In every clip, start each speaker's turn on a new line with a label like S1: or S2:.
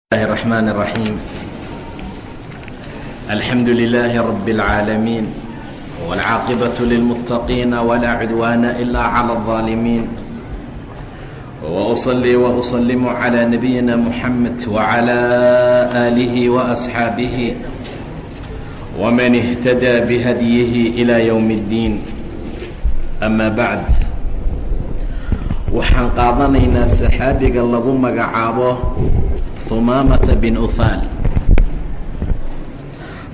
S1: الله الرحمن الرحيم. الحمد لله رب العالمين، والعاقبة للمتقين ولا عدوان إلا على الظالمين، وأصلي وأسلم على نبينا محمد وعلى آله وأصحابه ومن اهتدى بهديه إلى يوم الدين. أما بعد، waxaan qaadanaynaa saxaabiga lagu magacaabo Humaamata bin Uhaal.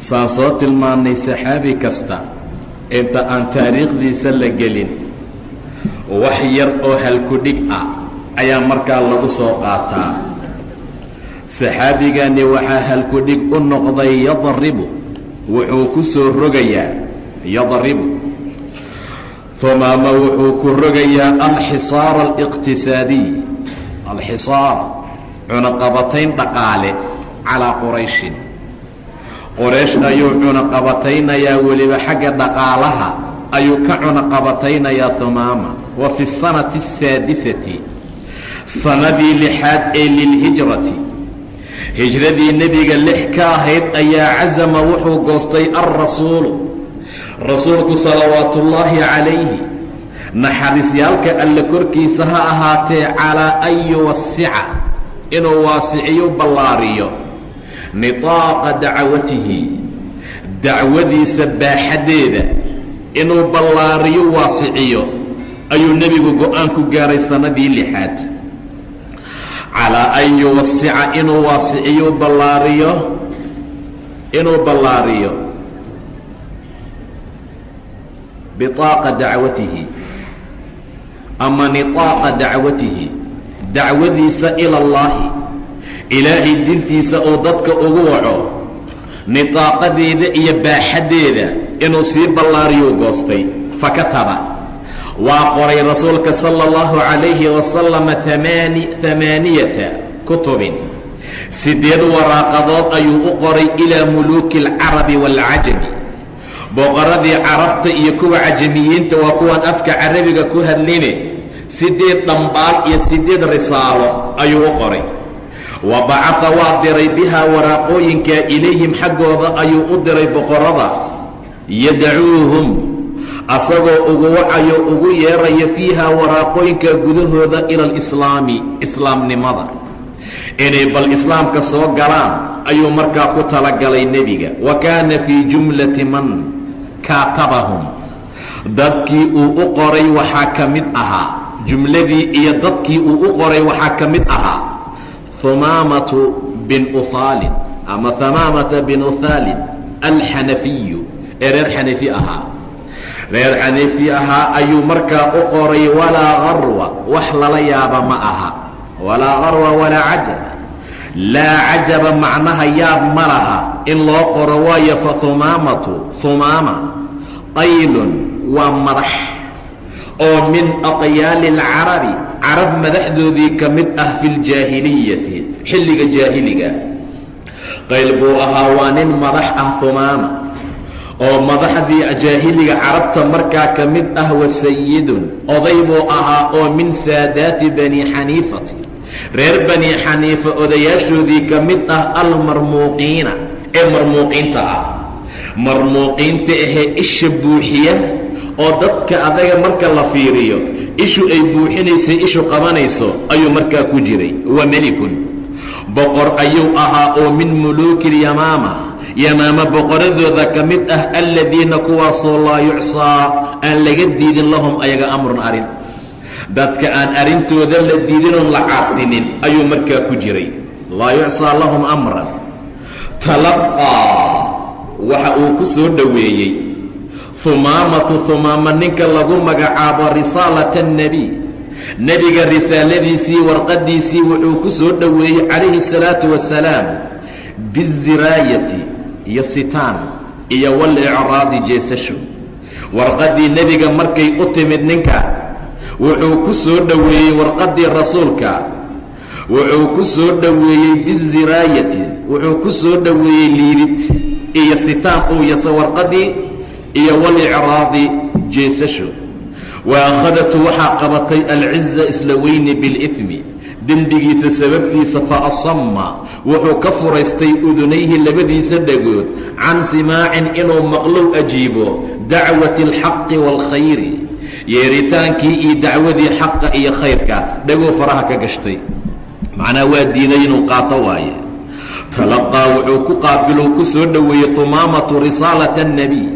S1: saan soo tilmaannay saxaabi kasta inta aan taariikhdiisa la gelin wax yar oo halkudhig ah ayaa markaa lagu soo qaataa. saxaabigani waxaa halkudhig u noqday yadribu, wuxuu ku soo rogayaa yadribu. Humaama wuxuu ku rogayaa alxisaar aliqtisaadiy, alxisaar cunaqabatayn dhaqaale calaa qurayshin. qoraysh ayuu cunaqabataynayaa, weliba xagga dhaqaalaha ayuu ka cunaqabataynayaa Humaama. wa fi sanati asaadisati, sanadii lixaad ee lilhijrati, hijradii nebiga lix ka ahayd, ayaa casama wuxuu goostay rasuulku salawaatullaahi calayhi, naxariisyaalka alle korkiisa ha ahaatee, calaa an yuwasica, inuu waasiciyo ballaariyo, nitaaqa dacwatihi, dacwadiisa baaxadeeda inuu ballaariyo waasiciyo ayuu nebigu go-aan ku gaaray sanadii lixaad. calaa an yuwasica, inuu waasiciyo ballaariyo bitaaqa dacwatihi ama nitaaqa dacwatihi, dacwadiisa ila allaahi, ilaahay dintiisa oo dadka ugu waco, nitaaqadeeda iyo baaxadeeda inuu sii ballaariyuu goostay. fakataba, waa qoray rasuulka sala allahu calayhi wasalama amaaniyata kutubin, 8 waraaqadood ayuu u qoray ilaa muluuki alcarabi waalcajami, boqoradii carabta iyo kuwa cajamiyiinta, waa kuwan afka carabiga ku hadline. 8 dhambaal iyo 8 risaalo ayuu u qoray. wa bacaa waa diray bihaa waraaqooyinka ilayhim, xaggooda ayuu u diray boqorada, yadacuuhum asagoo ugu wacayo ugu yeerayo fiiha waraaqooyinka gudahooda ila alislaami, islaamnimada, inay bal islaamka soo galaan ayuu markaa ku talagalay nebiga. wa kaana fii jumlati man kaatabahum, dadkii uu u qoray waxaa ka mid ahaa, jumladii iyo dadkii uu u qoray waxaa ka mid ahaa Humaamatu bin Uhaalin ama Humaamata bin Uhaalin alxanafiyu, ee reer xanafi ahaa ayuu markaa u qoray. walaa garwa, wax lala yaaba ma aha, walaa garwa walaa cajaba, laa cajaba macnaha yaab ma laha in loo qoro, waayo fa Humaama qaylun, waa madax oo min aqyaali alcarabi, carab madaxdoodii ka mid ah fi ljaahiliyati, xilliga jaahiliga. qayl buu ahaa, waa nin madax ah Humaama, oo madaxdii jaahiliga carabta markaa ka mid ah. wa sayidun, oday buu ahaa oo min saadaati bani xaniifati, reer bani xaniifa odayaashoodii ka mid ah, almarmuuqiina, ee marmuuqiinta ah, marmuuqiinta ahee isha buuxiya, oo dadka adaga marka la fiiriyo ishu ay buuxinaysay, ishu qabanayso ayuu markaa ku jiray. wa melikun, boqor ayuu ahaa oo min muluuki lyamaama, yamaama boqoradooda ka mid ah, aladiina kuwaasoo laa yucsaa, aan laga diidin lahum ayaga amrun arin, dadka aan arrintooda la diidinoon la caasinin ayuu markaa ku jiray. laa yucsaa lahum amran. talaqaa, waxa uu ku soo dhoweeyey Humaamatu, Humaama ninka lagu magacaabo, risaalata annebiy, nebiga risaaladiisii, warqadiisii wuxuu ku soo dhoweeyey calayhi salaatu wasalaam, biziraayati, iyo sitaan, iyo walicraadi, jeesasho. warqaddii nebiga markay u timid ninka, wuxuu ku soo dhoweeyey warqaddii rasuulka, wuxuu ku soo dhoweeyey biziraayati, wuxuu ku soo dhoweeyey liidid iyo sitaan uu yasa warqaddii, iyo walicraadi, jeesasho. wa akhadatu, waxaa qabatay alciza, isla weyni, bilimi, dembigiisa sababtiisa fa asama wuxuu ka furaystay udunayhi labadiisa dhagood can simaacin inuu maqlow ajiibo dacwati alxaqi waalkhayri yeeritaankii iyo dacwadii xaqa iyo khayrka dhagoo faraha ka gashtay macnaa waa diiday inuu qaato waaye talaqaa wuxuu ku qaabiluu ku soo dhoweeyey humaamatu risaalata annebiy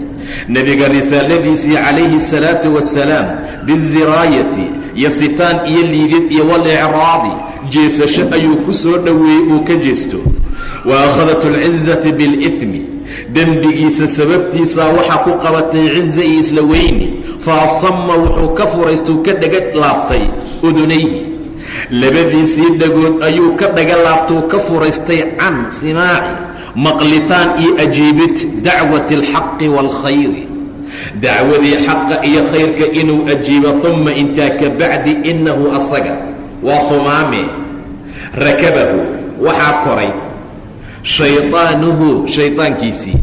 S1: nebiga risaaladiisii calayhi asalaatu wassalaam biziraayati yasitaan iyo liidid iyo walicraadi jeesasho ayuu ku soo dhoweeyey uu ka jeesto wa akhadat alcizati bilifmi dembigiisa sababtiisaa waxaa ku qabatay ciza iyo isla weyni fa asama wuxuu ka furaystuu ka dhaga laabtay udunayhi labadiisii dhagood ayuu ka dhaga laabtuu ka furaystay can simaaci maqlitaan iyo ajiibid dacwati alxaqi waalkhayri dacwadii xaqa iyo khayrka inuu ajiibo uma intaa ka bacdi innahu asaga waa humaame rakabahu waxaa koray shayطaanuhu shayطaankiisii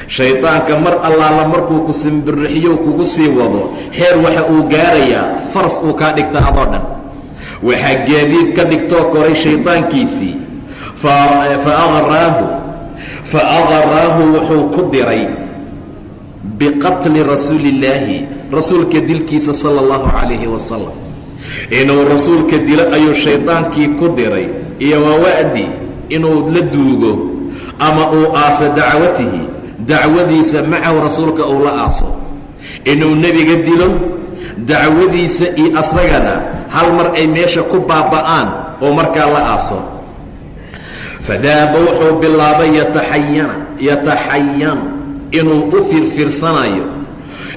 S1: shayطaanka mar allaala markuu ku simbirixiyo kugu sii wado heer waxa uu gaarayaa faras uu kaa dhigta adoo dhan waxaa gaadiid ka dhigtoo koray shayطaankiisii fa agaraahu wuxuu ku diray biqatli rasuuli illaahi rasuulka dilkiisa sala allahu calayhi wasalam inuu rasuulka dilo ayuu shaydaankii ku diray iyo wawa'di inuu la duugo ama uu aaso dacwatihi dacwadiisa macahu rasuulka uu la aaso inuu nebiga dilo dacwadiisa iyo asagana hal mar ay meesha ku baaba'aan oo markaa la aaso fadaaba wuxuu bilaabay yataxayan inuu u fiirfiirsanayo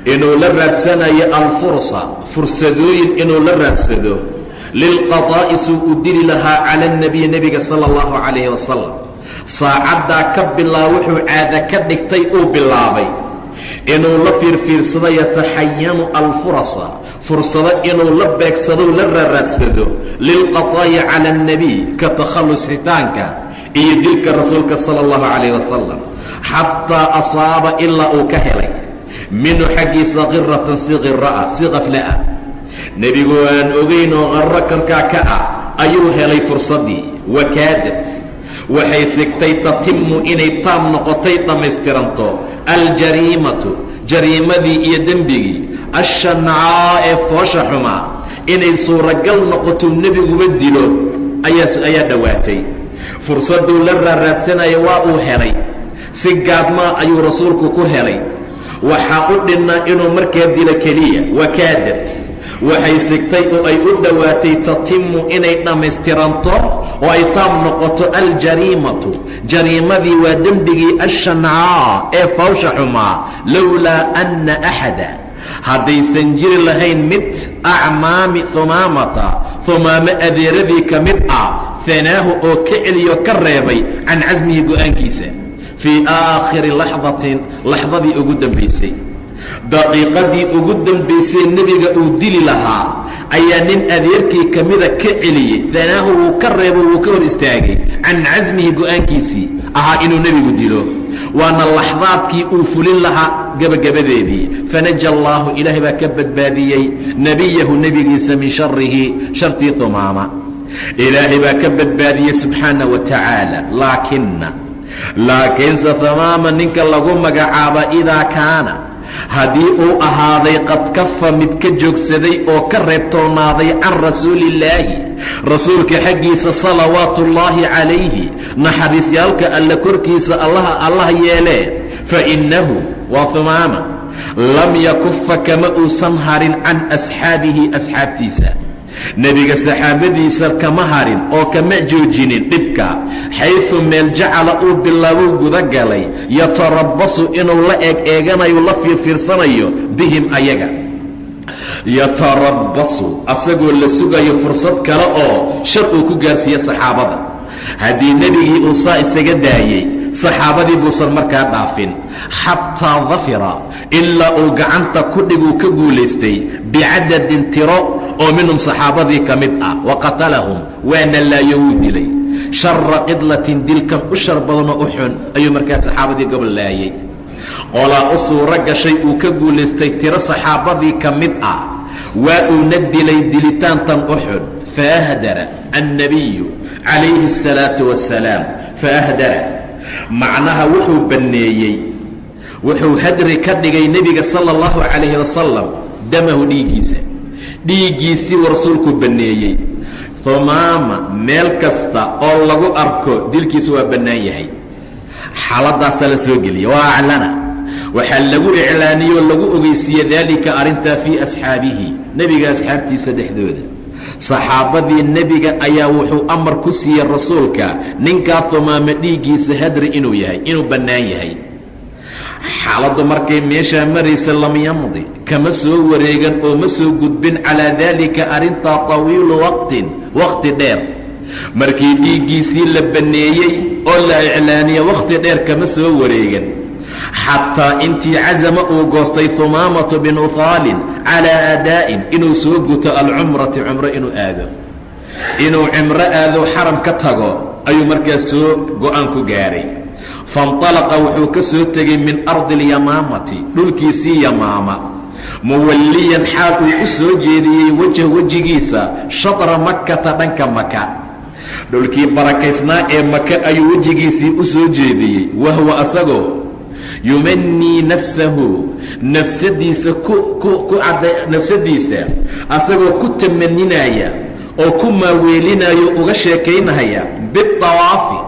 S1: inuu la raadsanayo alfursa fursadooyin inuu la raadsado lilqadaa'i suu u dili lahaa cala annabiy nebiga sala allahu calayhi wasalam saacaddaa ka wuxuu caada ka dhigtay uu bilaabay inuu la fiirfiirsado yataxayanu alfurasa fursado inuu la beegsado la raraadsado lilqadaa'i cala annabiy ka takhallusitaanka iyo dilka rasuulka sala allahu calayh wasalam xataa asaaba ilaa uu ka helay minhu xaggiisa qiratan si qira'a si qafla'a nebigu aan ogayn oo qarro karkaa ka ah ayuu helay fursaddii wakaadad waxay sigtay tatimu inay taam noqotay dhammaystiranto aljariimatu jariimadii iyo dembigii ashanacaa ee foosha xumaa inay suuragal noqoto nebiguba dilo ayaa dhowaatay fursadduu la raaraadsanayo waa uu helay si gaadmaa ayuu rasuulku ku helay waxaa u dhinnaa inuu markaa dilo keliya wakaadad waxay sigtay oo ay u dhowaatay tatimu inay dhammaystiranto oo ay taam noqoto aljariimatu jariimadii waa dembigii ashanacaa ee fawsha xumaa lowlaa anna axada haddaysan jiri lahayn mid acmaami humaame adeeradii ka mid ah hanaahu oo ka celiyo ka reebay can casmihi go'aankiisa fii aakhiri laxdatin laxdadii ugu dambaysay daqiiqadii ugu dambaysay nebiga uu dili lahaa ayaa nin adeerkii ka mida ka celiyey hanaahu wuu ka reebo wuu ka hor istaagay can casmihi go'aankiisii ahaa inuu nebigu dilo waana laxdaadkii uu fulin lahaa gebagabadeedii fanaja allaahu ilaahay baa ka badbaadiyey nebiyahu nebigiisa min sharihi shartii humaama ilaahay baa ka badbaadiyey subxaana wa tacaala laakiinse humaama ninka lagu magacaaba idaa kaana haddii uu ahaaday qad kafa mid ka joogsaday oo ka reebtoonaaday can rasuulillaahi rasuulka xaggiisa salawaatu ullaahi calayhi naxariisyaalka alla korkiisa allah yeelee fa innahu waa humaama lam yakufa kama uusan harin can asxaabihi asxaabtiisa nebiga saxaabadiisa kama harin oo kama joojinin dhibka xayثu meel jacala uu bilaabuu guda galay yatarabbasu inuu la eeganayo la fiirfiirsanayo bihim ayaga yatarabbasu asagoo la sugayo fursad kale oo shar uu ku gaarsiiye saxaabada haddii nebigii uu saa isaga daayey saxaabadii buusan markaa dhaafin xataa dafira ilaa uu gacanta ku dhiguu ka guulaystay bicadadin tiro oo minhum saxaabadii ka mid ah waqatalahum waana laayo wuu dilay shara qidlatin dilkan u shar badanoo u xun ayuu markaa saxaabadii gobol laayey qolaa u suuro gashay uu ka guulaystay tiro saxaabadii ka mid ah waa uuna dilay dilitaantan u xun faahdara annabiyu calayhi الsalaaةu wassalaam faahdara macnaha wuxuu banneeyey wuxuu hadri ka dhigay nebiga sala اllahu calayhi wasalam damahu dhiiggiisii uu rasuulku banneeyey. humaama meel kasta oo lagu arko dilkiisa waa bannaan yahay. xaaladaasaa la soo geliya waa aclana waxaa lagu iclaaniyey oo lagu ogeysiiye daalika arrintaa fii asxaabihi nebiga asxaabtiisa dhexdooda. saxaabadii nebiga ayaa wuxuu amar ku siiyey rasuulka ninkaa humaama dhiiggiisa hadri inuu bannaan yahay. xaaladdu markay meeshaa maraysa lam yamdi kama soo wareegan oo ma soo gudbin calaa daalika arrintaa tawiilu waqti dheer. markii dhiiggiisii la banneeyey oo la iclaaniye wakhti dheer kama soo wareegan xataa intii casama uu goostay humaamatu binu haalin calaa adaa'in inuu soo guto alcumrati cumro inuu cumro aado xaram ka tago ayuu markaas soo go-aan ku gaaray. faاnطalaqa wuxuu ka soo tegey min ardi اlyamaamati dhulkiisii yamaama muwalliyan xaal uu u soo jeediyey wejigiisa shadra makkata dhanka maka. dhulkii barakaysnaa ee maka ayuu wejigiisii u soo jeediyey wahwa asagoo yumanii nafsahu nafsadiisa asagoo ku tamaninaya oo ku maaweelinayo uga sheekaynaya biطawaafi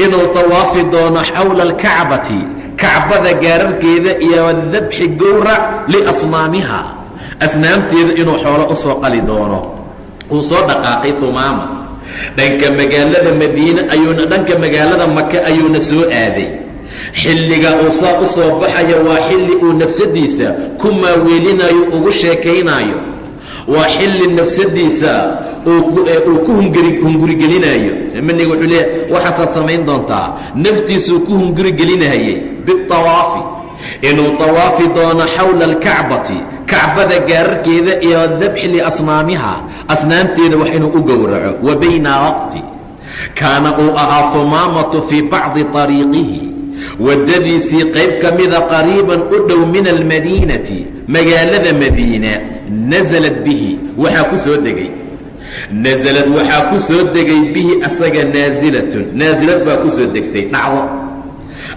S1: inuu tawaafi doono xawla alkacbati kacbada gaararkeeda iyo wadabxi gowrac liasnaamiha asnaamteeda inuu xoolo u soo qali doono. uu soo dhaqaaqay humaama dhanka magaalada maka ayuuna soo aaday. xilliga uu saa u soo baxaya waa xilli uu nafsadiisa ku maaweelinayo ugu sheekaynayo. waa xilli nafsadiisa uu ku hungurigelinayo. maniga wuxuu leeyahay waxaasaad samayn doontaa naftiisuu ku hungurigelinayay biطawaafi inuu tawaafi doono xawla alkacbati kacbada gaararkeeda iyo dabxi liasnaamiha asnaamteeda wax inuu u gowraco. wa bayna waqti kaana uu ahaa humaamatu fii bacdi طariiqihi waddadiisii qayb ka mida qariiban u dhow min almadiinati magaalada madiina nasalad bihi waxaa ku soo degay bihi asaga naasilad baa ku soo degtay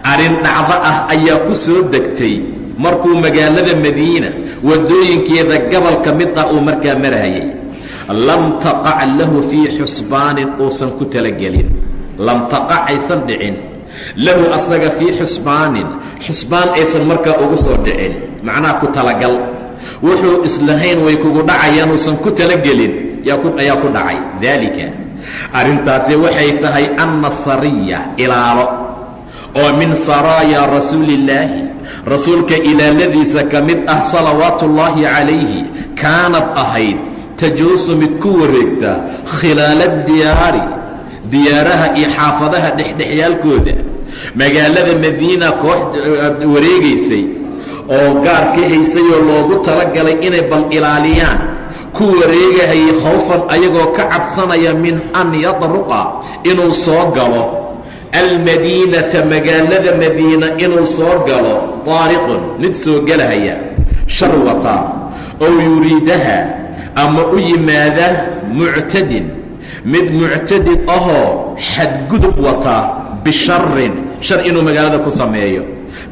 S1: arrin dhacdo ah ayaa ku soo degtay markuu magaalada madiina waddooyinkeeda gobol ka mid ah uu markaa marayay. lam taqac lahu fii xusbaanin uusan ku talagelin lam taqac aysan dhicin lahu asaga fii xusbaan aysan markaa ugu soo dhicin macnaha ku talagal wuxuu islahayn way kugu dhacayaan uusan ku talagelin ayaa ku dhacay. daalika arrintaasi waxay tahay anna sariya ilaalo oo min saraaya rasuulillaahi rasuulka ilaaladiisa ka mid ah salawaatu ullaahi calayhi kaanad ahayd tajuusu mid ku wareegta khilaala diyaaraha iyo xaafadaha dhexdhexyaalkooda. magaalada madiina koox wareegaysay oo gaar ka haysay oo loogu talagalay inay bal ilaaliyaan ku wareegahayay khawfan ayagoo ka cabsanaya min an yadruqa inuu soo galo almadiinata magaalada madiina inuu soo galo taariqun mid soo gelahaya sharwata oo yuriidaha ama u yimaada muctadin mid muctadid ahoo xadgudub wata bisharin shar inuu magaalada ku sameeyo.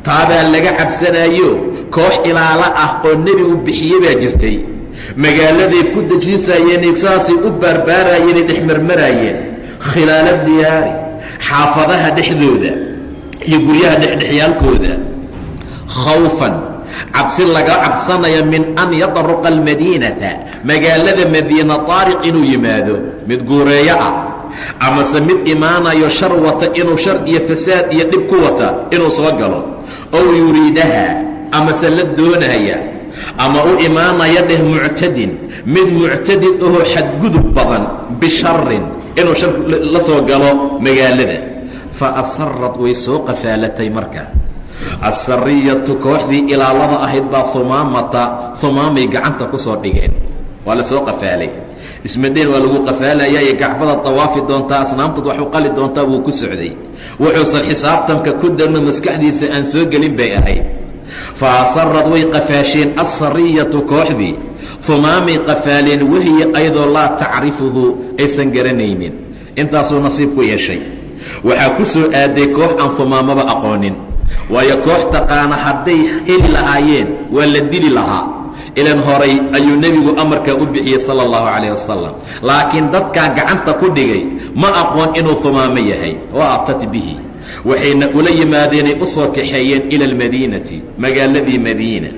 S1: taadaa laga cabsanayo koox ilaalo ah oo nebigu bixiyey baa jirtay. magaaladay ku dejisayeen saasay u baarbaarayeenay dhex marmaraayeen khilaala diyaari xaafadaha dhexdooda iyo guryaha dhexdhexyaalkooda khawfan cabsi laga cabsanaya min an yadruqa almadiinata magaalada madiina taariq inuu yimaado mid guureeyo ah amase mid imaanayo shar wata inuu shar iyo fasaad iyo dhib ku wata inuu soo galo ow yuriidaha amase la doonaya ama u imaanaya dheh muctadin mid muctadid ahoo xadgudub badan bisharin inuu shar la soo galo magaalada. fa asarad way soo qafaalatay marka asariyatu kooxdii ilaalada ahayd baa humaamay gacanta ku soo dhigeen. waa la soo qafaalay ismadeen waa lagu qafaalayaa ee gacbada tawaafi doontaa asnaamtood wax u qali doontaa wuu ku socday wuxuusan xisaabtanka ku darno maskaxdiisa aan soo gelin bay ahayd. fa asarad way qafaasheen asariyatu kooxdii humaamay qafaaleen wahiya ayadoo laa tacrifuhu aysan garanaynin. intaasuu nasiib ku yeeshay. waxaa ku soo aaday koox aan humaamaba aqoonin, waayo koox taqaana hadday heli lahaayeen waa la dili lahaa. ilan horay ayuu nebigu amarkaa u bixiyey sala allahu calayh wasalam, laakiin dadkaa gacanta ku dhigay ma aqoon inuu humaamo yahay. wa atat bihi, waxayna ula yimaadeenay u soo kaxeeyeen ila almadiinati, magaaladii madiina.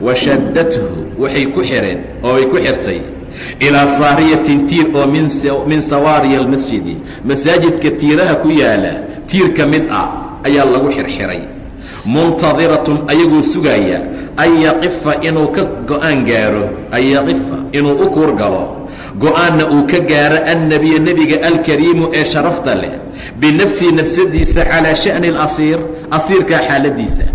S1: wa shaddathu, waxay ku xidheen oo ay ku xirtay ilaa saariyatin tiir oo min sawaariya almasjidi, masaajidka tiiraha ku yaala tiir ka mid ah ayaa lagu xirxiray. muntadiratun, ayagoo sugaaya an yaqifa inuu ka go'aan gaaro, an yaqifa inuu u kuur galo, go'aanna uu ka gaaro annebiya nebiga alkariimu ee sharafta leh, binafsihi nafsadiisa, calaa sha'ni alasiir, asiirkaa xaaladiisa.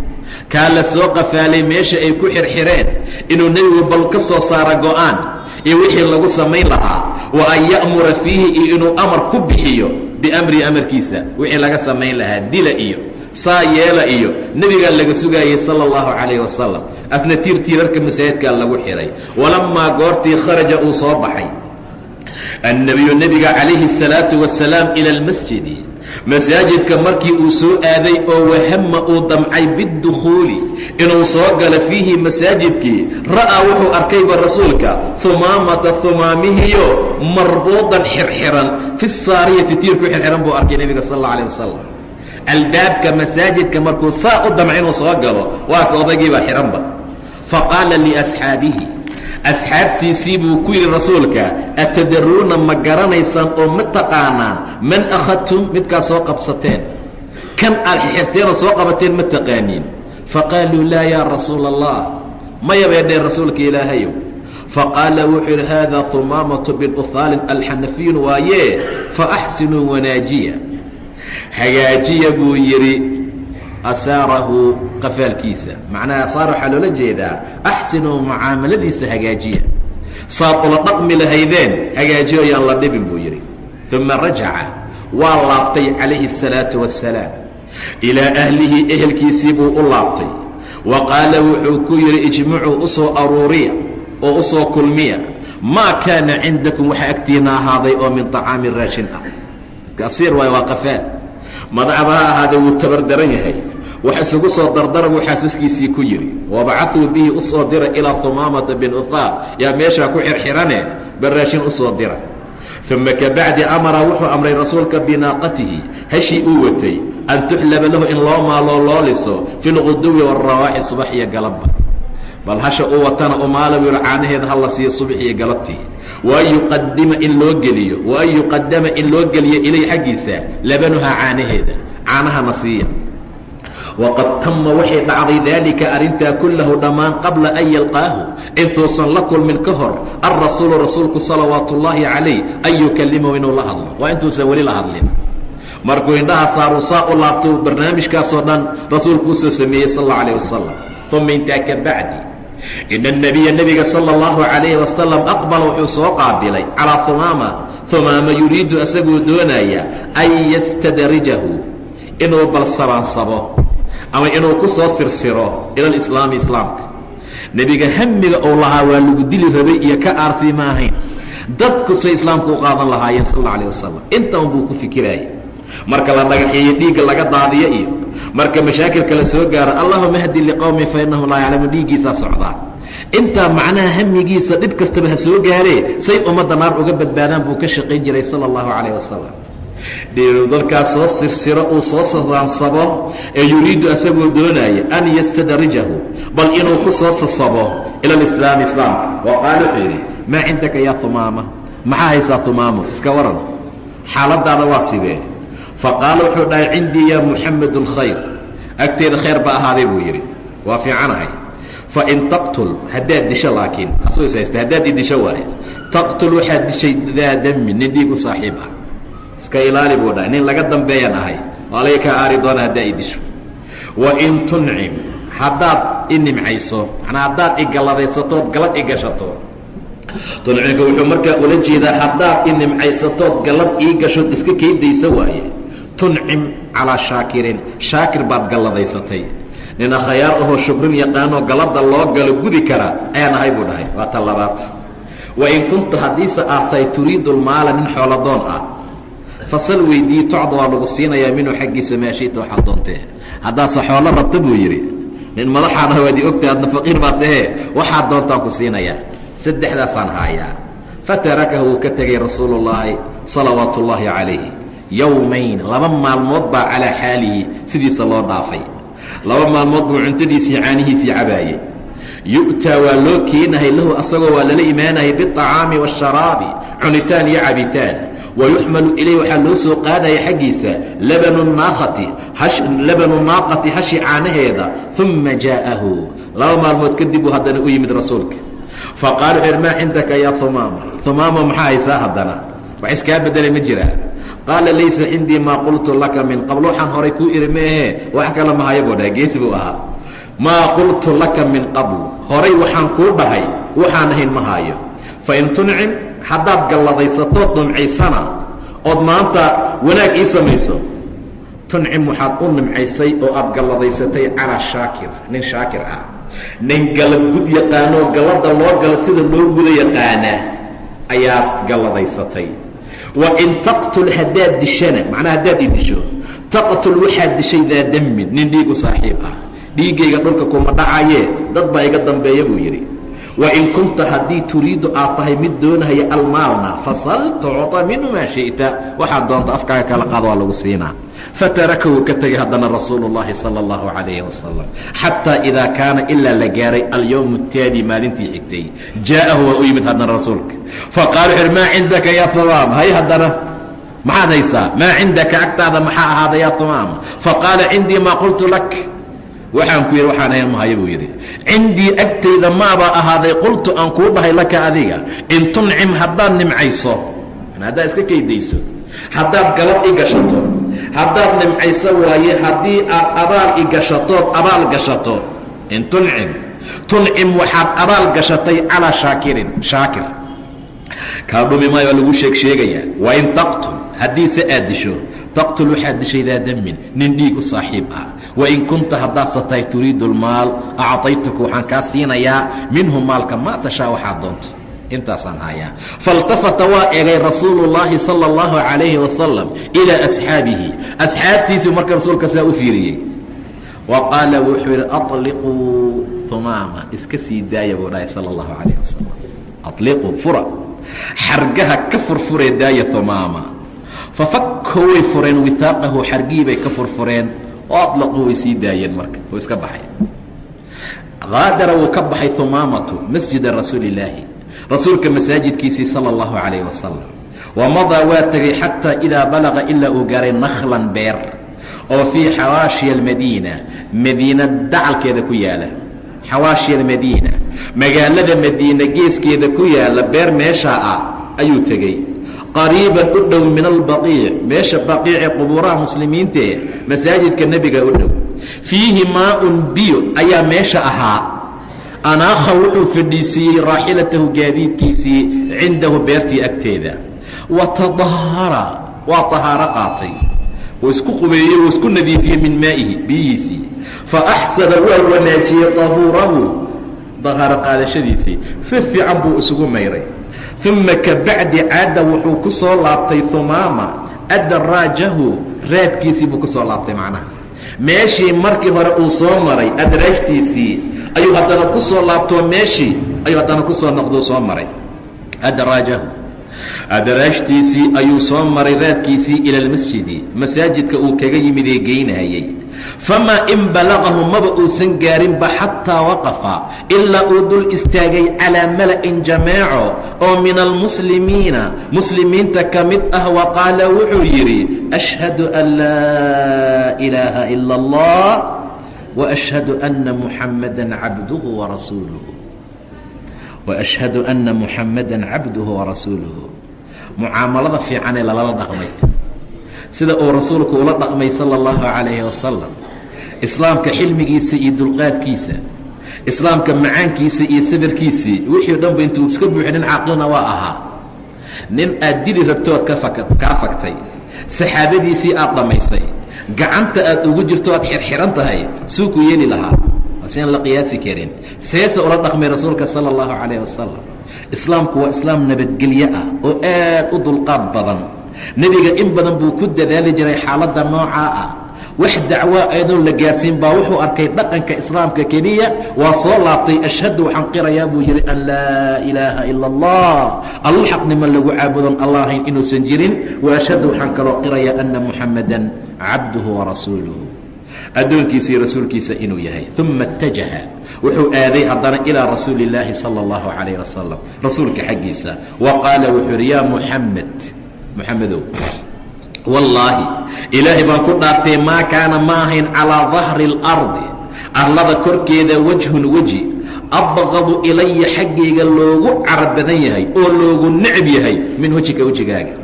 S1: kaa la soo qafaalay meesha ay ku xirxireen, inuu nebigu bal ka soo saara go'aan iyo wixii lagu samayn lahaa, wa an ya'mura fiihi, iyo inuu amar ku bixiyo biamrihi, amarkiisa wixii laga samayn lahaa, dila iyo saa yeela iyo nebigaa laga sugaayey sala allahu calayh wasalam. asna tiirarka masaajidkaa lagu xidhay. walammaa goortii kharaja uu soo baxay annebiyu nebiga calayhi الsalaatu wasalaam ila almasjidi, masaajidka markii uu soo aaday oo wahama uu damcay biddukhuuli, inuu soo galo fiihi masaajidkii, ra'aa wuxuu arkayba rasuulka humaamata, humaamihiyo marbuudan xirxiran fi saariyati, tiir ku xirxiran buu arkay nebiga sal alla alayh wasalam. albaabka masaajidka markuu saa u damca inuu soo galo, waa ka odaygiibaa xidhanba. faqaala liasxaabihi, asxaabtiisii buu ku yidhi rasuulka, atadaruuna ma garanaysaan oo ma taqaanaan man akhadtum, midkaa soo qabsateen, kan aad xirxirteenoo soo qabateen ma taqaaniin? faqaaluu laa yaa rasuula allah, maya bay dheen rasuulka ilaahayow. faqaala wuxuu yidhi haadaa humaamatu bin uhaalin alxanafiyin waaye, faaxsinuu wanaajiya, hagaajiya buu yidhi asaarahu, qafaalkiisa. macnaha asaar waxaa loola jeedaa axsinuu mucaamaladiisa hagaajiya, saad ula dhaqmi lahaydeen hagaajiyo yaan la dhibin buu yidhi. uma rajaca, waa laaftay calayhi الsalaatu wassalaam ilaa ahlihi, ehelkiisii buu u laabtay. wa qaala wuxuu ku yidhi ijmacuu, u soo aruuriya oo u soo kulmiya, maa kaana cindakum waxa agtiina ahaaday oo min طacaami raashin ah. kasiir waay, waa qafaal. madacba ha ahaadee wuu tabardaran yahay, wax isugu soo dardara buu xaasaskiisii ku yidhi. wabacaduu bihi, u soo dira ilaa humaamata bin uhaal, yaa meeshaa ku xirxirane, bal raashin u soo dira. uma kabacdi amara, wuxuu amray rasuulka binaaqatihi, hashii uu watay, an tuxlaba lahu, in loo maaloo loo liso, fi lquduwi wاrawaaxi, subax iyo galabba. bal hasha uu watana umaala buu yidhi, caanaheeda ha la siiyo subax iyo galabtii. waan yuqadama in loo geliyo ilay xaggiisa, labanuhaa, caanaheeda, caanahana siiya. waqad tama, waxay dhacday daalika arrintaa kullahu dhammaan qabla an yalqaahu, intuusan la kulmin ka hor, alrasuulu rasuulku salawaatu ullaahi calayh, an yukallimahu, inuu la hadlo. waa intuusan weli la hadlin. markuu indhaha saaruu saa u laabto, barnaamijkaasoo dhan rasuulku u soo sameeyey sal allau alayh wasalam. uma intaa ka bacdi, ina الnabiya nebiga salى اllahu عalayhi wasalam aqbala, wuxuu soo qaabilay calىa humaama yuriidu, asagoo doonaya an yastadrijahu, inuu balsabaansabo ama inuu ku soo sirsiro ila اlislaami, islaamka. nebiga hamiga uu lahaa waa lagu dili rabay iyo ka aarsii ma ahayn, dadku say islaamka u qaadan lahaayeen sal اlه alيه wasalam. intan buu ku fikirayay. marka la dhagaxeeyo dhiigga laga daadiyo iyo marka mashaakilka la soo gaaro, allahuma hdi liqowmin fainahum laa yaclamuun, dhiiggiisaa socdaa. intaa macnaha hamigiisa dhib kastaba ha soo gaaree, say ummadda naar uga badbaadaan buu ka shaqayn jiray sala allahu calayh wasalam. dhiiru dalkaas soo sirsiro, uu soo sasaansabo, ee yuriidu asagoo doonaya an yastadrijahu, bal inuu ku soo sasabo ila alislaami, islaamka. wa qaala wuxuu yidhi, maa cindaka yaa humaama, maxaa haysaa humaamo, iska waran, xaaladaada waa sidee? faqaala wuxuu dhahay, cindii yaa muxamedu khayr, agteeda khayr ba ahaaday buu yidhi, waa fiicanahay. fain taqtul, haddaad disho, laakiin asuu is haysta, haddaad i disho waaye, taqtul waxaad dishay daa dami, nin dhiig u saaxiib ah, iska ilaali buu dhahay, nin laga dambeeyaan ahay, waa laga kaa aari doona haddaa i disho. wain tuncim, haddaad i nimcayso, macnaa haddaad i galadaysatood galad i gashato. tuncimka wuxuu markaa ula jeedaa, haddaad i nimcaysatood galad ii gashood iska keydaysa waaye. tuncim calaa shaakirin, shaakir baad galladaysatay. nina khayaar ahoo shukrin yaqaanoo galada loo galo gudi kara ayaan ahay buu dhahay. waa tan labaad. wain kunta haddiise aad tahay turiidu lmaala nin xooladoon ah fasal weydii tocda waa lagu siinayaa minhu xaggiisa maashiita waxaad doontee. haddaase xoolo rabta buu yidhi nin madaxaana waadi ogtahay adna faqiir baa tahee waxaad doontaan ku siinayaa. saddexdaasaan haayaa. fatarakahu wuu ka tegay rasuulu llaahi salawaatu ullaahi calayhi yowmayn 2 maalmood baa calaa xaalihi sidiisa loo dhaafay. 2 maalmood buu cuntadiisii caanihiisii cabaayey. yu'taa waa loo keenahay lahu asagoo waa lala imaanayay biاطacaami waالsharaabi cunitaan iyo cabitaan. wayuxmalu ilayh waxaa loo soo qaadaya xaggiisa labanu naaqati hashi caanaheeda. uma jaa'ahu 2 maalmood kadib uu haddana u yimid rasuulka. faqaala wuxu maa cindaka yaa humaama. humaama maxaa haysaa haddana wax iskaa bedelay ma jiraa? qaala laysa cindii maa qultu laka min qabl. waxaan horay kuu iri meehe wax kala mahaya buu dhahay. geesi buu ahaa. maa qultu laka min qabl horay waxaan kuu dhahay waxaan ahayn ma haayo. fain tuncim haddaad galladaysato dhumcaysana ood maanta wanaag ii samayso, tuncim waxaad u nimcaysay oo aad galladaysatay calaa shaakir nin shaakir ah, nin galad gud yaqaanoo gallada loo galo sida loo guda yaqaana ayaad galladaysatay. wain taqtul haddaad dishana macnaha haddaad ii disho, taqtul waxaad dishay daa damin nin dhiigu saaxiib ah. dhiiggayga dhulka kuma dhacayee dad baa iga dambeeya buu yidhi. wain kunta haddii turiidu aad tahay mid doonahaya almaalna fasal tucطa minhu maa shiئta. waxaad doonta afkaaga kala qaado waa lagu siinaa. fataraka wuu ka tegay haddana rasuulu اllahi salى اllahu عalayhi wasalam xataa idaa kaana ilaa la gaaray alyowm الtaali maalintii xigtay. jaa'ahu waa u yimid haddana rasuulka. faqaala wuxu uhi maa cindaka ya humaam. hay haddana maxaad haysaa? maa cindaka agtaada maxaa ahaada ya humaama? faqaala cindii maa qultu lak. waxaan ku yidhi waxaan ahayn mahayo buu yidhi. cindii agtayda maabaa ahaaday qultu aan kuu dhahay laka adiga. in tuncim haddaad nimcayso, haddaad iska kaydayso, haddaad galad i gashato, haddaad nimcayso waaye haddii aad abaal i gashatood abaal gashato. in tuncim waxaad abaal gashatay calaa shaakirin shaakir kaa dhumi maayo waa lagu sheegayaa. wain taqtul haddiise aad disho, taqtul waxaad dishay daa damin nin dhiig u saaxiib ah. wain kunta haddaadsa tahay turiidu lmaal acطaytuka waxaan kaa siinayaa minhu maalka maa tashaa waxaad doonto. intaasaan hayaa. faاltafata waa egay rasuulu اllaahi salى اllahu عalayhi wasalam ilىa asxaabihi. asxaabtiisii marka rasuulka saa u fiiriyey. wa qaala wuxuu yidhi aطliquu humaama iska sii daaya buu dhahay salى اllahu عalayh wasalam. aطliquu fura xargaha ka furfuree daaya humaama. fafakhu way fureen wihaaqahu xargihii bay ka furfureen oo aطlaquu way sii daayeen. marka wuu iska baxay. qaadara wuu ka baxay humaamatu masjida rasuuli illaahi rasuulka masaajidkiisii salى اllahu عalayh wasalam. wamadaa waa tegay xataa idaa balaqa ilaa uu gaaray nakhlan beer oo fii xawaashiya almadiina madiina dacalkeeda ku yaala. xawaashiya almadiina magaalada madiina geeskeeda ku yaala beer meeshaa ah ayuu tegey. qariiban u dhow min albaqiic meesha baqiice qubuuraha muslimiintae masaajidka nebiga u dhow. fiihi maaun biyo ayaa meesha ahaa. anaakha wuxuu fadhiisiiyey raaxilatahu gaadiidkiisii cindahu beertii agteeda. wa tadahara waa tahaaro qaatay, wuu isku qubeeyey wuu isku nadiifiyey min maa'ihi biyihiisii. fa axsana waa wanaajiyey tahuurahu tahaaro qaadashadiisii si fiican buu isugu mayray. uma kabacdi caada wuxuu ku soo laabtay humaama adraajahu raadkiisii buu ku soo laabtay. macnaha meeshii markii hore uu soo maray adraajtiisii ayuu haddana ku soo laabtoo meeshii ayuu haddana ku soo noqdou soo maray. adraajahu adraajtiisii ayuu soo maray raadkiisii ila almasjidi masaajidka uu kaga yimid ee geynayey. famaa in balaqahu maba uusan gaarinba xataa waqafa ilaa uu dul istaagay calaa mala'in jameeco oo min almuslimiina muslimiinta ka mid ah. wa qaala wuxuu yidhi ashhadu an laa ilaaha ila allah waashhadu anna muxammadan cabduhu warasuuluhu. waashhadu anna muxammadan cabduhu warasuuluhu. mucaamalada fiicanee lalala dhaqmay sida uu rasuulku ula dhaqmay salى اllahu عalayhi wasalam. islaamka xilmigiisa iyo dulqaadkiisa, islaamka macaankiisa iyo sabirkiisii wixii o dhan ba intuu iska buuxi nin caaqilna waa ahaa. nin aad dili rabtood kaa fagtay, saxaabadiisii aad dhammaysay, gacanta aad ugu jirto aad xirxiran tahay suu ku yeeli lahaa asiaan la qiyaasi karin seesa ula dhaqmay rasuulka sala allahu calayh wasalam islaamku waa islaam nabadgelyo ah oo aad u dulqaad badan nebiga in badan buu ku dadaali jiray xaaladda noocaa ah wax dacwaa ayadoon la gaadhsiin baa wuxuu arkay dhaqanka islaamka keliya waa soo laabtay ashhadu waxaan qirayaa buu yidhi an laa ilaaha ila allah allu xaqnimo lagu caabudon allahayn inuusan jirin wa ashhadu waxaan kaloo qirayaa anna muxammadan cabduhu warasuuluhu addoonkiisii rasuulkiisa inuu yahay uma اtajaha wuxuu aaday haddana ilىa rasuuli اllaahi salى اllahu calayh wasalam rasuulka xaggiisa wa qaala wuxuu yidhi yaa muxamedow wallaahi ilaahay baan ku dhaartay maa kaana ma ahayn calىa dahri اlardi arlada korkeeda wajhun weji abqadu ilaya xaggayga loogu carab badan yahay oo loogu necb yahay min wejika wejigaaga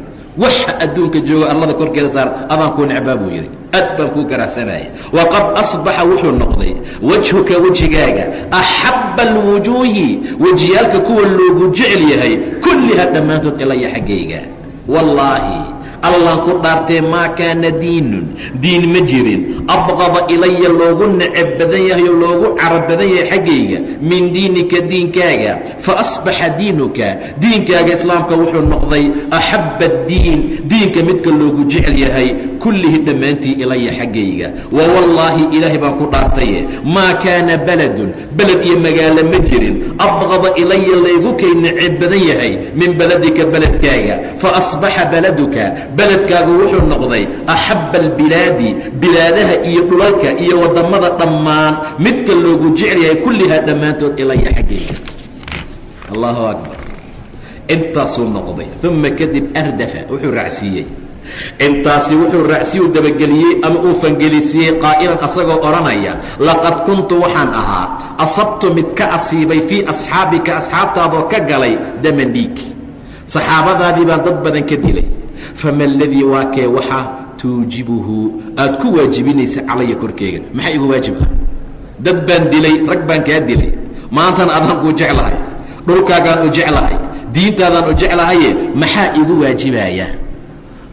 S1: waxa adduunka jooga arlada korkeeda saar adaan kuu necbaa buu yidhi aad baan kuu garahsanaya waqad asbaxa wuxuu noqday wajhuka wejigaaga axabba alwujuuhi wejiyaalka kuwa loogu jecel yahay kulliha dhammaantood ilaya xaggayga wallaahi allaan ku dhaartee maa kaana diinun diin ma jirin abqada ilaya loogu necab badan yahay oo loogu carab badan yahay xaggayga min diinika diinkaaga faasbaxa diinuka diinkaaga islaamka wuxuu noqday axabba addiin diinka midka loogu jecel yahay kullihi dhammaantii ilaya xaggayga wa wallaahi ilaahay baan ku dhaartaye maa kaana baladun beled iyo magaalo ma jirin abqada ilaya laygu kay necab badan yahay min beledika beledkaaga faasbaxa baladuka beledkaagu wuxuu noqday axabba albilaadi bilaadaha iyo dhulalka iyo waddamada dhammaan midka loogu jecel yahay kullihaa dhammaantood ilaya xaggayga allahu akbar intaasuu noqday uma kadib ardafa wuxuu raacsiiyey intaasi wuxuu raacsiyu dabageliyey ama uu fangelisiiyey qaa'ilan asagoo odhanaya laqad kuntu waxaan ahaa asabtu mid ka asiibay fii asxaabika asxaabtaadoo ka galay daman dhiig saxaabadaadii baan dad badan ka dilay fama aladii waa kee waxa tuujibuhu aad ku waajibinaysa calaya korkeyga maxaa igu waajib ah dad baan dilay rag baan kaa dilay maantana adaan kuu jeclahay dhulkaagaan u jeclahay diintaadaan u jeclahaye maxaa igu waajibaya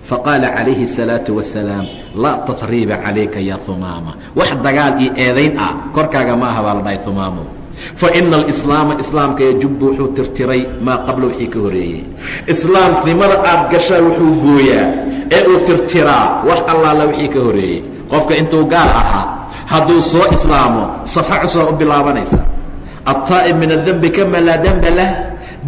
S1: faqaala calayhi الsalaaةu wasalaam laa tatriiba calayka ya humaama wax dagaal iyo eedayn ah korkaaga ma aha baa la dhahay humaamo faina alislaama islaamka yajubu wuxuu tirtiray maa qabla wixii ka horeeyey islaamnimada aad gashaa wuxuu gooyaa ee uu tirtiraa wax allaala wixii ka horeeyey qofka intuu gaal ahaa hadduu soo islaamo safa cusbaa u bilaabanaysa aلtaa'ib min adembi kama laa demba lah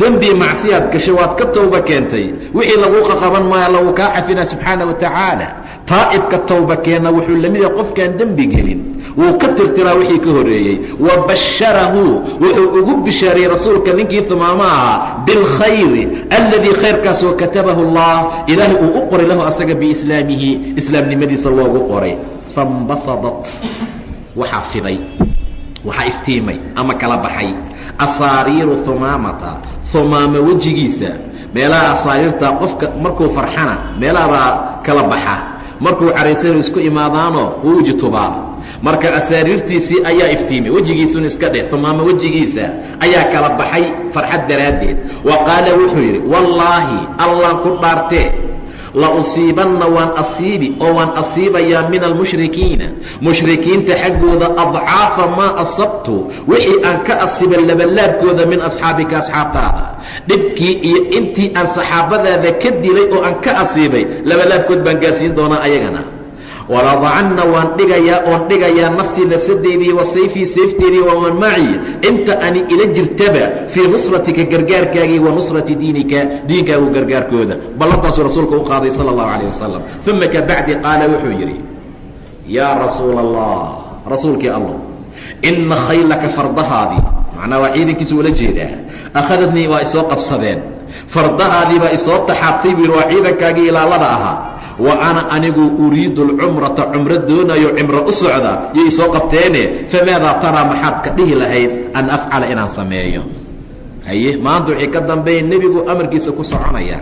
S1: dembii macsiyaad gashay waad ka towba keentay wixii laguu qaqaban maayo lagu kaa cafina subxaana wa tacaala taa'ibka towba keena wuxuu la mid yahay qofkaan dembi gelin wuu ka tirtiraa wixii ka horeeyey wa basharahu wuxuu ugu bishaariyey rasuulka ninkii humaamo ahaa bilkhayri alladii khayrkaasoo katabahu allah ilaahay uu u qoray lahu asaga biislaamihi islaamnimadiisa loogu qoray faاnbasadat waxaa fiday waxaa iftiimay ama kala baxay asaariiru humaamata humaamo wejigiisa meelaha asaariirta qofka markuu farxana meelahabaa kala baxa markuu caraysanu isku imaadaanoo wuu weji tubaa marka asaariirtiisii ayaa iftiimay wejigiisuna iska dheh humaamo wejigiisa ayaa kala baxay farxad daraaddeed wa qaala wuxuu yidhi wallaahi allaan ku dhaartee la usiibanna waan asiibi oo waan asiibayaa min almushrikiina mushrikiinta xaggooda adcaafa maa asabtu wixii aan ka asiba labalaabkooda min asxaabika asxaabtaada dhibkii iyo intii aan saxaabadaada ka dilay oo aan ka asiibay labalaabkood baan gaarsiin doonaa ayagana waladacanna waan dhigayaa nafsii nafsadeydii wa sayfii sayfteedii waman maci inta ani ila jirtaba fii nusratika gargaarkaagii wa nusrati diinika diinkaagu gargaarkooda ballantaasuu rasuulka u qaaday sala allahu calayh wasalam uma ka bacdi qaala wuxuu yidhi yaa rasuula allah rasuulkii allah ina khaylaka fardahaadii macnaa waa ciidankiisu ula jeedaa akhadadnii waa isoo qabsadeen fardahaadii baa isoo taxaabtay buu yidhi waa ciidankaagii ilaalada ahaa wa ana anigu uriidu alcumrata cumro doonayo cimro u socda yay soo qabteene famaadaa taraa maxaad ka dhihi lahayd an afcala inaan sameeyo haye maanta wixii ka dambeeya nebigu amarkiisa ku soconaya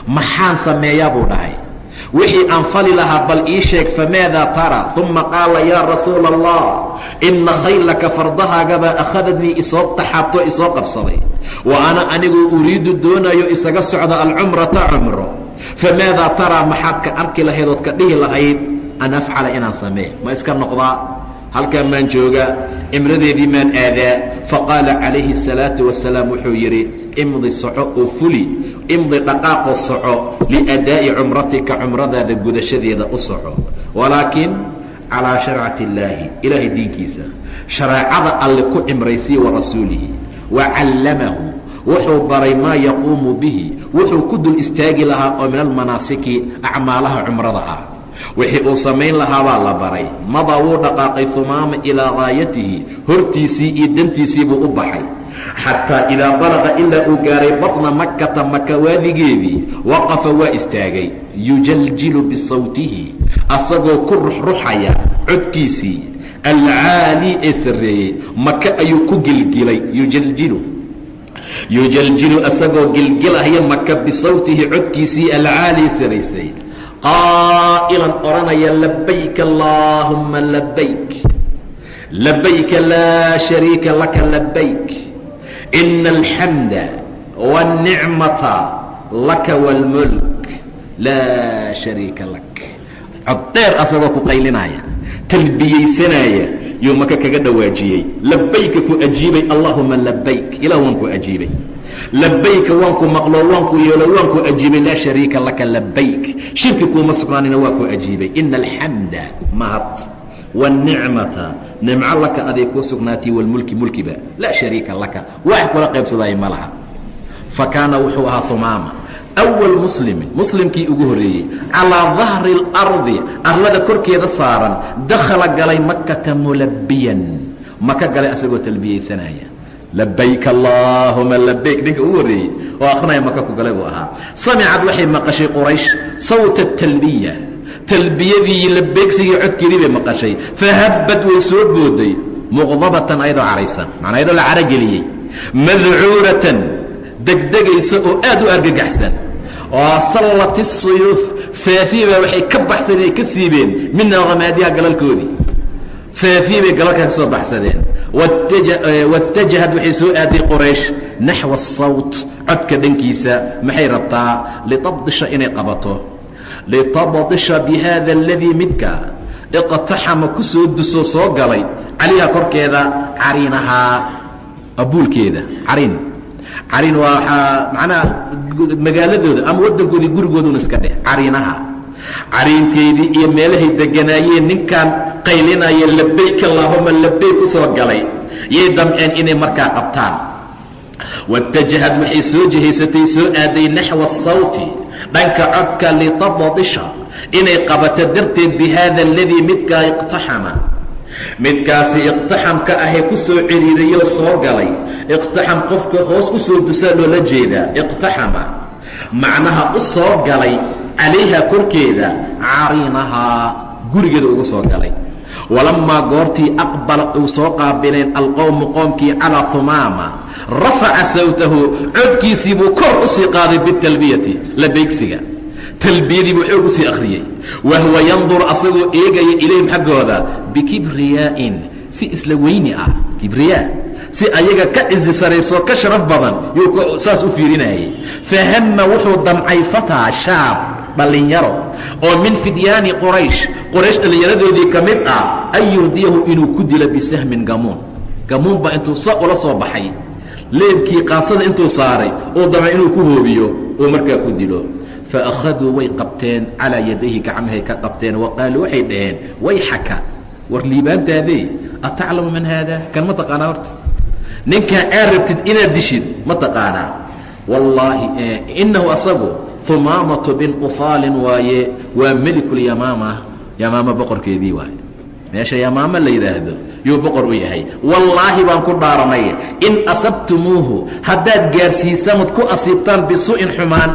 S1: maxaan sameeyaa buu dhahay wixii aan fali lahaa bal ii sheeg famaadaa tara uma qaala yaa rasuula allah ina khaylaka fardahaagabaa akhadadnii isoo taxaabto isoo qabsaday wa ana anigu uriidu doonayo isaga socda alcumrata cumro famaadaa taraa maxaad ka arki lahayd ood ka dhihi lahayd an afcala inaan samee ma iska noqdaa halkan maan joogaa cimradeedii maan aadaa faqaala calayhi الsalaaةu wasalaam wuxuu yidhi imdi soco oo fuli imdi dhaqaaqo soco liadaa'i cumratika cumradaada gudashadeeda u soco walaakin calىa sharcati اllaahi ilaahay diinkiisa shareecada alle ku cimraysiye wa rasuulihi wacallamahu wuxuu baray maa yaquumu bihi wuxuu ku dul istaagi lahaa oo min almanaasiki acmaalaha cumrada ah wixii uu samayn lahaa baa la baray mada wuu dhaqaaqay humaama ilaa gaayatihi hortiisii iyo dantiisii buu u baxay xataa idaa balaqa ilaa uu gaaray batna makkata maka waadigeedii waqafa waa istaagay yujaljilu bisawtihi asagoo ku ruxruxaya codkiisii alcaali ee sarreeyey maka ayuu ku gilgilay yujaljilu asagoo gilgilahaya maka bisawtihi codkiisii alcaali saraysay qaa'ilan odhanaya labayk allaahumma labayk labayka laa shariika laka labayk ina alxamda waاnnicmata laka wاlmulk laa shariika lak cod dheer asagoo ku qaylinaya talbiyeysanaya yuu maka kaga dhawaajiyey labayka ku ajiibay allaahuma labayk ilah waan ku ajiibay labayka waan ku maqlo waan ku yeelo waan ku ajiibay laa shariika laka labayk shirki kuuma sugnaanina waa ku ajiibay ina alxamda mahad waاnicmata nimco laka aday kuu sugnaatay walmulki mulkiba laa shariika laka wax kula qaybsadaya ma laha fa kaana wuxuu ahaa humaama awal muslimkii ugu horreeyey calىa dahri اlardi arlada korkeeda saaran dakhala galay makata mulabiyan maka galay asagoo talbiyeysanaya labayk allaahuma labayk ninka ugu horreeyey oo akrinaya maka ku galay buu ahaa samicad waxay maqashay quraysh sawta talbiya talbiyadii labeegsigii codkeedii bay maqashay fahabbad way soo booday muqdabatan ayadoo caraysan macnaa ayadoo la carageliyey madcuuratan degdegaysa oo aad u argagaxsan oo sallat الsuyuuf saafiiba waxay ka baxsadeen ay ka siibeen mina qamaadiyaha galalkoodii saafiya bay galalkaa ka soo baxsadeen waاtajahad waxay soo aaday qoraysh naxwa الsawt codka dhankiisa maxay rabtaa litabdisha inay qabato litabdisha bihada اladii midka iqtaxama ku soo duso soo galay calayha korkeeda cariinahaa abuulkeeda carin waa macnaha magaaladooda ama waddankoodii gurigooduna iska dheh cariinaha cariinteedii iyo meelahay deganaayeen ninkan qaylinaya labayk allaahuma labayk u soo galay yay damceen inay markaa qabtaan waاtajahad waxay soo jihaysatay soo aaday naxwa الsawti dhanka codka litabdisha inay qabato darteed bihada aladii midkaa iqtaxama midkaasi iqtaxamka ahee ku soo celiirayoo soo galay iqtaxam qofka hoos u soo dusaa loola jeedaa iqtaxama macnaha u soo galay calayha korkeeda cariinahaa gurigeeda ugu soo galay walamaa goortii aqbala uu soo qaabileen alqowmu qoomkii calaa humaama rafaca sawtahu codkiisii buu kor u sii qaaday bitalbiyati labeegsiga talbiyadii buu xoog u sii akhriyey wahuwa yandur asagoo eegaya ilayhim xaggooda bikibriyaa'in si isla weyni ah kibriyaa si ayaga ka cizi sarayso ka sharaf badan yuu saas u fiirinayay fahamma wuxuu damcay fataa shaab dhallinyaro oo min fidyaani quraysh dhallinyaradoodii ka mid ah an yurdiyahu inuu ku dilo bisahmin gamuun baa intuu sa ula soo baxay leebkii qaansada intuu saaray oo damca inuu ku hoobiyo oo markaa ku dilo faakhaduu way qabteen calaa yadayhi gacmahay ka qabteen waqaaluu waxay dhaheen wayxaka war liibaantaadee ataclamu man haada kan ma taqaanaa horta ninkaa aad rabtid inaad dishid ma taqaanaa wallaahi inahu asagu humaamatu bin ufaalin waaye waa melikulyamaama boqorkeedii waaye meesha yamaama la yidhaahdo yuu boqor u yahay wallaahi baan ku dhaaranay in asabtumuuhu haddaad gaarsiisamad ku asiibtaan bisu'in xumaan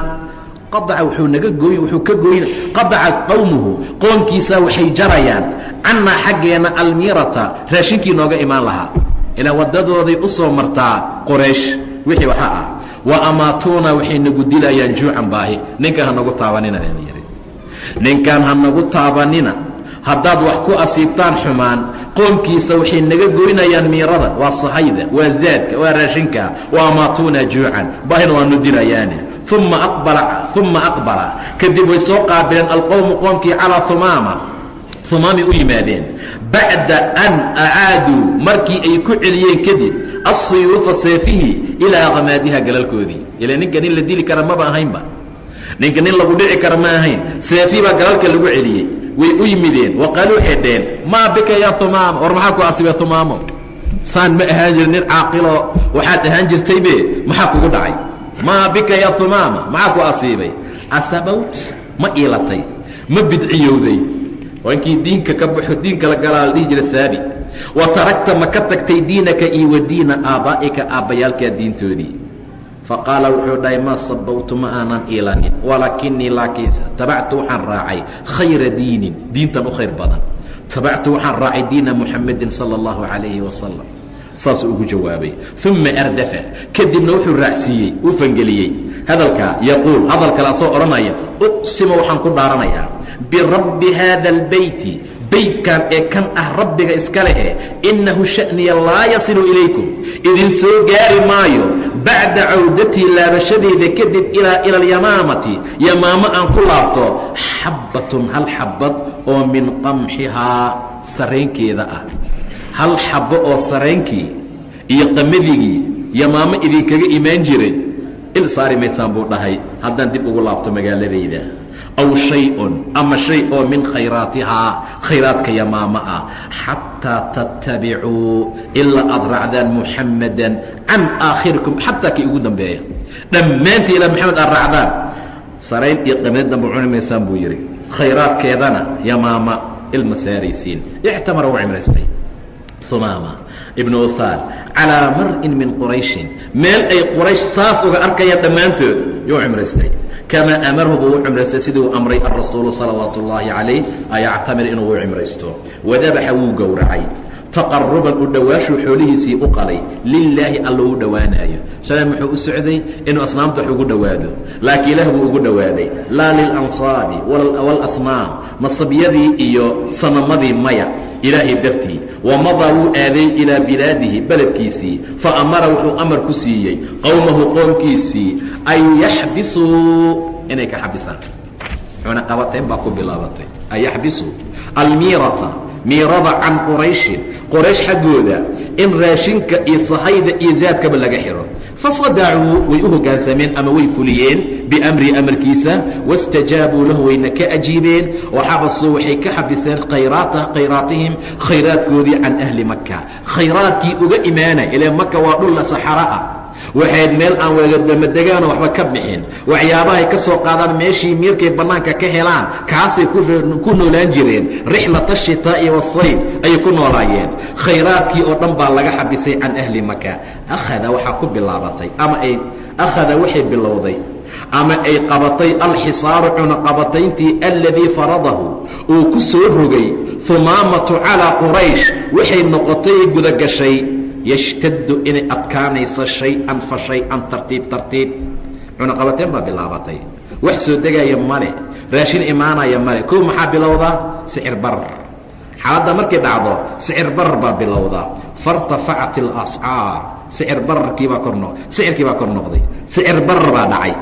S1: wuxuu ka gooyn qadaca qowmuhu qoomkiisa waxay jarayaan cannaa xaggeena almiirata raashinkii nooga imaan lahaa ilaa waddadooday u soo martaa qoraysh wixii waxa ah wa amaatuuna waxay nagu dilayaan juucan baahi ninkan ha nagu taabanina yidhi ninkan ha nagu taabanina haddaad wax ku asiibtaan xumaan qoomkiisa waxay naga goynayaan miirada waa sahayda waa zaadka waa raashinka wa amaatuuna juucan baahina waanu dilayaane uma aqbala kadib way soo qaabileen alqowmu qoomkii calaa humaama humaami u yimaadeen bacda an acaaduu markii ay ku celiyeen kadib asuyuufa seefihii ilaa qamaadiha galalkoodii ila ninka nin la dili kara maba ahaynba ninka nin lagu dhici kara ma ahayn seefii baa galalka lagu celiyey way u yimideen waqaaluu waxay dheheen maa bika yaa humaama war maxaa ku asibay humaamo saan ma ahaan jirin nin caaqilo waxaad ahaan jirtaybe maxaa kugu dhacay maa bika yaa humaama maxaa ku asiibay asabawt ma iilatay ma bidciyowday waa inkii diinka ka baxo diinka la galaa la dhihi jira saabi wa taragta ma ka tagtay diinaka iyo wa diina aabbaa'ika aabbayaalkaa diintoodii faqaala wuxuu dhahay maa sabawtu ma aanan iilanin walaakinii laakiinse tabactu waxaan raacay khayra diinin diintan u khayr badan tabactu waxaan raacay diina muxamedin sala allahu calayhi wasalam saasuu ugu jawaabay uma ardafa kadibna wuxuu raacsiiyey uu fangeliyey hadalkaa yaquul hadal kale asoo odhanaya uqsima waxaan ku dhaaranayaa birabbi haada albeyti beydkan ee kan ah rabbiga iska lehe innahu sha'niya laa yasilu ilaykum idin soo gaari maayo bacda cawdatii laabashadeeda kadib ila alyamaamati yamaamo aan ku laabto xabbatun hal xabbad oo min qamxihaa saraynkeeda ah hal xabbo oo saraynkii iyo qamadigii yamaamo idinkaga imaan jiray il saari maysaan buu dhahay haddaan dib ugu laabto magaaladayda aw shay-un ama shay oo min khayraatihaa khayraadka yamaamo ah xataa tattabicuu ilaa aad raacdaan muxammadan can aakhirikum xataa kii ugu dambeeya dhammaantii ilaa maxamed aad raacdaan sarayn iyo qamadi dambe cuni maysaan buu yidhi khayraadkeedana yamaama ilma saaraysiin ictamara wuu cimraystay humaama ibnu uhaal calaa mar'in min qurayshin meel ay quraysh saas uga arkayaan dhammaantood yuu cimraystay kamaa amarahu buu u cimraystay sidii uu amray alrasuulu salawaatu ullaahi calayh ayactamir inuu u cimraysto wadabaxa wuu gowracay taqaruban u dhowaashuu xoolihiisii u qalay lilaahi alla u dhowaanaayo shalay muxuu u socday inuu asnaamta wax ugu dhowaado laakiin ilaah buu ugu dhowaaday laa lilansaabi walasnaam nasabyadii iyo sanamadii maya ilaahay dartii wamadaa wuu aaday ilaa bilaadihi beledkiisii fa amara wuxuu amar ku siiyey qowmahu qoomkiisii an yaxbisuu inay ka xabisaan cunaqabatayn baa ku bilaabatay an yaxbisuu almiirata miirada can qurayshin qoraysh xaggooda in raashinka iyo sahayda iyo zaadkaba laga xidho fasadacuu way u hoggaansameen ama way fuliyeen biamri amarkiisa waاstajaabuu lahu wayna ka ajiibeen waxabasuu waxay ka xabiseen khayraatihim khayraadkoodii can ahli maka khayraadkii uga imaanay ilaa maka waa dhulla saxara ah waxayd meel aan wadamadagaano waxba ka bixin waxyaabahay ka soo qaadaan meeshii miirkay bannaanka ka helaan kaasay ku noolaan jireen rixlata shitaa'i wasayf ayay ku noolaayeen khayraadkii oo dhan baa laga xabisay can ahli maka akhada waxaa ku bilaabatay ama ay akhada waxay bilowday ama ay qabatay alxisaaru cunaqabatayntii aladii faradahu uu ku soo rogay humaamatu calaa quraysh waxay noqotay gudagashay yashtaddu inay adkaanayso shay-an fa shay-an tartiib tartiib cunaqabateen baa bilaabatay wax soo degaya male raashin imaanaya male kow maxaa bilowdaa sicir barar xaaladda markay dhacdo sicir barar baa bilowdaa fairtafacat alascaar sicir bararkiibaa sicirkii baa kor noqday sicir barar baa dhacay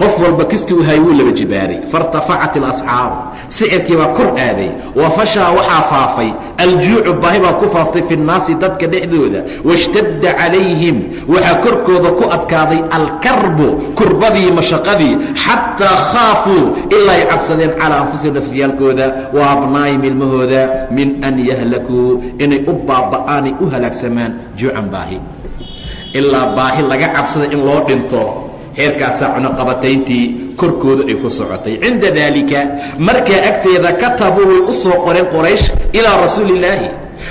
S1: qof walba kastii u hay wuu laba jibaaray fairtafacat alascaaru sicirkii baa kor aaday wa fashaa waxaa faafay aljuucu baahi baa ku faaftay fi nnaasi dadka dhexdooda washtadda calayhim waxaa korkooda ku adkaaday alkarbu kurbadii mashaqadii xataa khaafuu ilaa ay cabsadeen calaa anfusihim nafyaalkooda wa abnaa'ihim ilmahooda min an yahlakuu inay u baaba'aanay u halaagsamaan juucan baahi ilaa baahi laga cabsada in loo dhinto heerkaasaa cunaqabatayntii korkooda ay ku socotay cinda daalika markaa agteeda katabuu way u soo qoreen qoraysh ilaa rasuulillaahi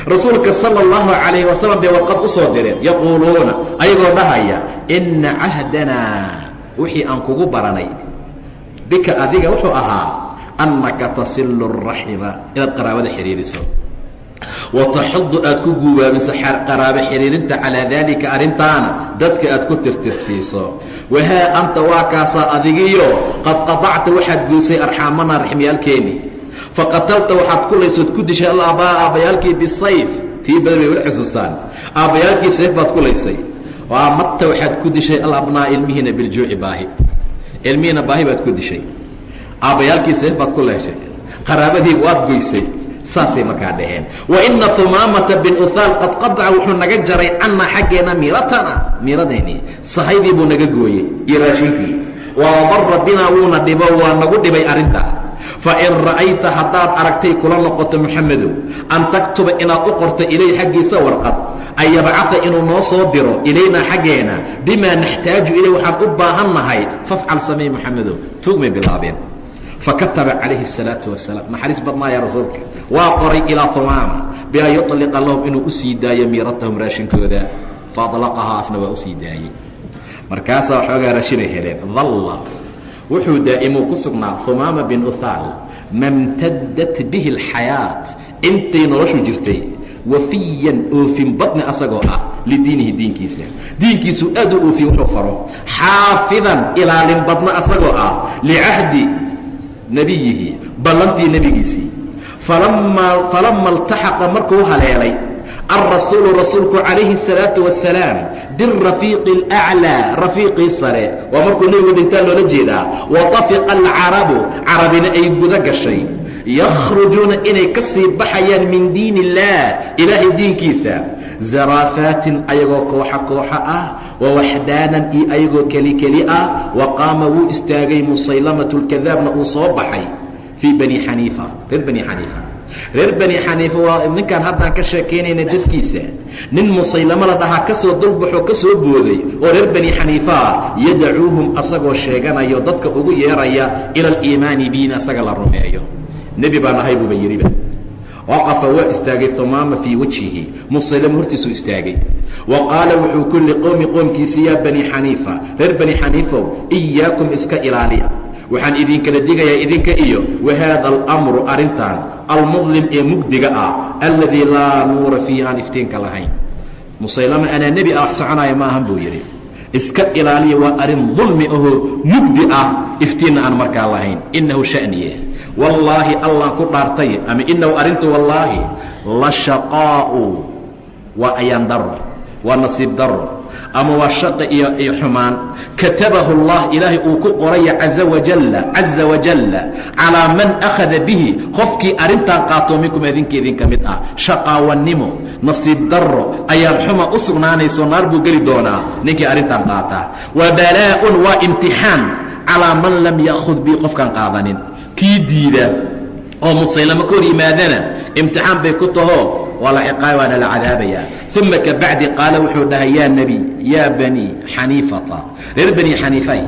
S1: rasuulka sala allahu calayhi wasalam bay warqad u soo direen yaquuluuna ayagoo dhahaya inna cahdanaa wixii aan kugu baranay bika adiga wuxuu ahaa annaka tasilu araxima inaad qaraabada xidhiiriso wataxudu aad ku guubaabiso qaraabo xidhiirinta calaa daalika arrintaana dadka aad ku tirtirsiiso wahaa anta waa kaasaa adigiyo qad qadacta waxaad goysay arxaamanaa raxmyaalkeeni faqatalta waxaad kulaysood ku dishay alaabaa aabbayaalkii bisayf tii badan bay wala xusuustaan aabbayaalkii sayf baad kulaysay waa matta waxaad ku dishay alabnaa ilmihiina biljuuci baahi ilmihiina baahi baad ku dishay aabbayaalkii sayf baad ku leeshay qaraabadii waad goysay saasay markaa dhaheen waina humaamata bin uhaal qad qadaca wuxuu naga jaray cannaa xaggeena miiratana miiradeennii sahaydii buu naga gooyey iyo raashinkii waadara binaa wuuna dhibo waa nagu dhibay arrintaa fain ra'ayta haddaad aragtay kula noqoto moxamedow an taktuba inaad u qorto ilay xaggiisa warqad an yabcaa inuu noo soo diro ilaynaa xaggeena bimaa naxtaaju ilay waxaan u baahan nahay fafcal samey moxamedow tuugmay bilaabeen fakataba calayhi الsalaaةu wasalaam naxariis badnaa yaa rasuulka waa qoray ilaa humaama bian yuطliqa lahum inuu u sii daayo miiratahum raashinkooda faadlaqahaasna waa u sii daayey markaasaa waxoogaa raashinay heleen dalla wuxuu daa'imuu ku sugnaa humaama bin uhaal mamtadat bihi اlxayaaة intay noloshu jirtay wafiyan oofin badni asagoo ah lidiinihi diinkiisu aad u oofiye wuxuu faro xaafidan ilaalin badna asagoo ah licahdi nebiyihi ballantii nebigiisii falama اltaxaqa markuu haleelay alrasuulu rasuulku calayhi الsalaaةu wasalaam birafiiqi اlأclىa rafiiqii sare waa markuu nebigu dhintaa loola jeedaa watafiqa alcarabu carabina ay guda gashay yakhrujuuna inay ka sii baxayaan min diin اllah ilaahay diinkiisa zaraafaatin ayagoo kooxa ah wawaxdaanan iyo ayagoo keli ah wa qaama wuu istaagay musaylamatu اlkadaabna uu soo baxay fii bani xaniifa reer bani xaniifa waa ninkaan haddaan ka sheekaynayna dadkiisa nin musaylamo la dhahaa ka soo dulbaxoo ka soo booday oo reer bani xaniifaa yadacuuhum asagoo sheeganayo dadka ugu yeeraya ila aliimaani biina asaga la rumeeyo nebi baan ahay buuba yidhiba waqafa waa istaagay humaama fii wajhihi musaylamo hortiisuu istaagay wa qaala wuxuu ku liqowmi qoomkiisi yaa bani xaniifa reer bani xaniifow iyaakum iska ilaaliya waxaan idinkala digayaa idinka iyo wahaada alamru arrintan almudlim ee mugdiga ah alladii laa nuura fiihi aan iftiinka lahayn musaylama anaa nebi ah wax soconaya ma ahan buu yidhi iska ilaaliya waa arrin dulmi ahoo mugdi ah iftiinna aan markaa lahayn innahu sha'niye wallaahi allaan ku dhaartay ama inahu arrintu wallaahi la shaqaa'u waa ayaan daro waa nasiib daro ama waa shaqa iyo xumaan katabahu اllah ilaahay uu ku qoraya caza wajalla calىa man akhada bihi qofkii arrintan qaato minkum idinka mid ah shaqaawannimo nasiib daro ayaan xuma u sugnaanayso naar buu geli doonaa ninkii arrintan qaataa wa balaaءun waa imtixaan calىa man lam ya'khud bihi qofkaan qaadanin kii diida oo musaylamo ka hor yimaadana imtixaan bay ku taho waa la ciqaab waana la cadaabayaa uma kabacdi qaala wuxuu dhahay yaa nebi yaa bani xaniifata reer bani xaniifay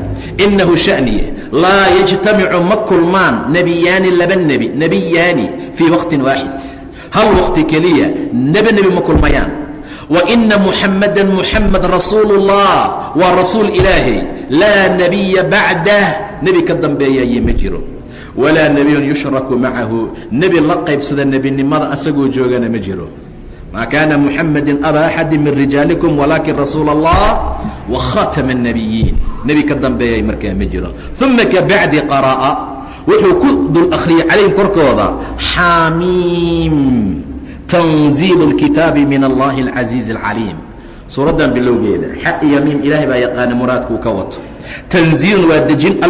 S1: innahu sha'niye laa yajtamicu ma kulmaan laba nebiyaani fii waqtin waaxid hal waqti keliya nebi ma kulmayaan wa ina muxammadan muxamed rasuulu اllah waa rasuul ilaahay laa nebiya bacdah nebi ka dambeeyaye ma jiro walaa nebiyun yushraku macahu nebi la qaybsada nebinimada asagoo joogana ma jiro maa kaana muxamedin abaa axadi min rijaalikum walaakin rasuula allah wa khaatama الnabiyiin nebi ka dambeeyay markaa ma jiro uma kabacdi qara'a wuxuu ku dul akhriyey calayhim korkooda xamiim tanziilu اlkitaabi min allahi اlcasiizi اlcaliim suuraddan bilowgeeda xaq iyo miim ilaahay baa yaqaana muraadkuu ka wato tanziilun waa dejin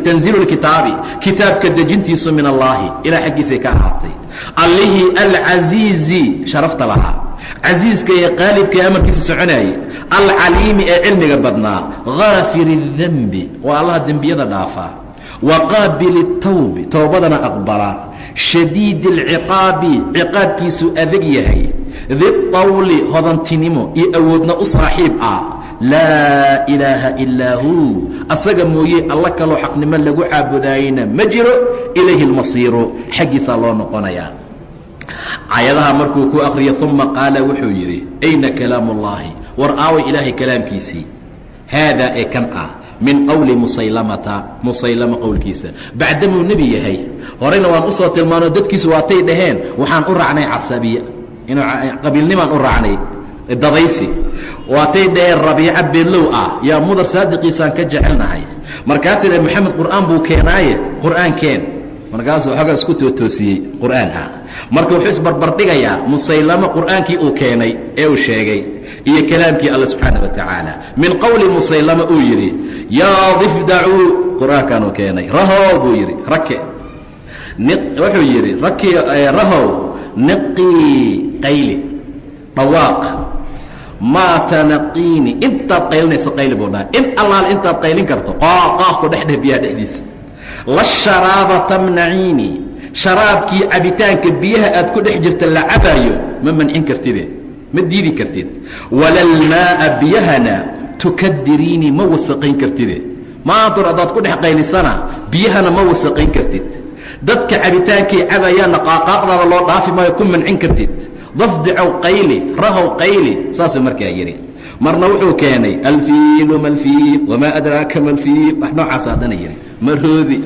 S1: tanziilu lkitaabi kitaabka dejintiisu min allaahi ilah xaggiisay ka ahaatay allihii alcasiizi sharafta lahaa casiiska ee qaalibka ee amarkiisa soconaayey alcaliimi ee cilmiga badnaa gaafiri اdenbi waa allaha dembiyada dhaafaa wa qaabili الtawbi towbadana aqbala shadiidi اlciqaabi ciqaabkiisu adag yahay diطawli hodantinimo iyo awoodna u saaxiib ah laa ilaaha ilaa huu asaga mooye alla kaloo xaqnimo lagu caabudaayeyna ma jiro ilayhi اlmasiiru xaggiisaa loo noqonayaa aayadaha markuu ku akriyo uma qaala wuxuu yidhi ayna kalaamu اllahi war aaway ilaahay kalaamkiisii haadaa ee kan ah min qowli musaylama qowlkiisa bacdamuu nebi yahay horeyna waan u soo tilmaano dadkiisu waatay dhaheen waxaan u raacnay casabiya inuu qabiilnimaan u raacnay dadaysi waatay dhaheen rabiica beelow ah yaa mudar saadiqiisaan ka jecelnahay markaasay dhaheen moxamed qur'aan buu keenaaye qur'aan keen markaasuu xoogaa isku tootoosiyey qur'aan ah marka wuxuu isbarbardhigayaa musaylamo qur'aankii uu keenay ee uu sheegay iyo kalaamkii alla subxaana wa tacaala min qowli musaylama uu yidhi yaa difdacuu qur'aankaan uu keenay rahow buu yidhi rake wuxuu yidhi rahow naqii qayli dhawaaq maa tanaqiini intaad qaylinayso qayli buu dhahay in allaale intaad qaylin karto qaaq ku dhexdheh biyaha dhexdiisa la sharaaba tamnaciini sharaabkii cabitaanka biyaha aad ku dhex jirta la cabaayo ma mancin kartide ma diidi kartid walalmaa'a biyahana tukadiriini ma wasaqayn kartide maantur haddaad ku dhex qaylisana biyahana ma wasaqayn kartid dadka cabitaankay cabayaanna qaaqaaqdaada loo dhaafi maayo ku mancin kartid dafdicow qayli rahow qayli saasuu markaa yidhi marna wuxuu keenay alfiilu malfiil wamaa adraaka malfiil wax noocaas haddana yidhi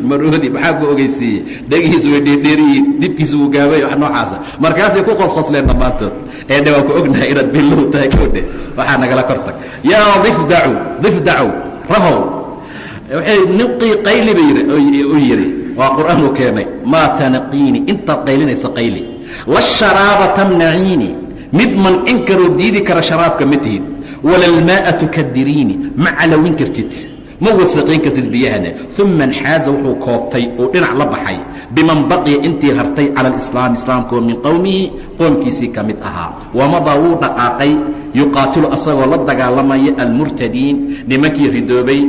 S1: maroodi maxaa ku ogeysiiyey dhegihiisu way dheerdheeriyiin dibkiisu wuu gaabay wax noocaasa markaasay ku qosqosleen dhammaantood eedhe waan ku ognahay inaad billow tahay koodhe waxaa nagala kor tag yaa difdacu rahow waxay niqii qayli bay u yidhi waa qur'aan uu keenay maa tanaqiini intaad qaylinaysa qayli la sharaaba tamnaciini mid mancin karoo diidi kara sharaabka ma tihid walalmaa'a tukadiriini ma calawin kartid ma wasaqayn kartid biyahana uma nxaaza wuxuu koobtay uu dhinac la baxay biman baqiya intii hartay cala alislaam islaamkoo min qowmihi qoomkiisii ka mid ahaa wamadaa wuu dhaqaaqay yuqaatilu asagoo la dagaalamaya almurtadiin nimankii ridoobay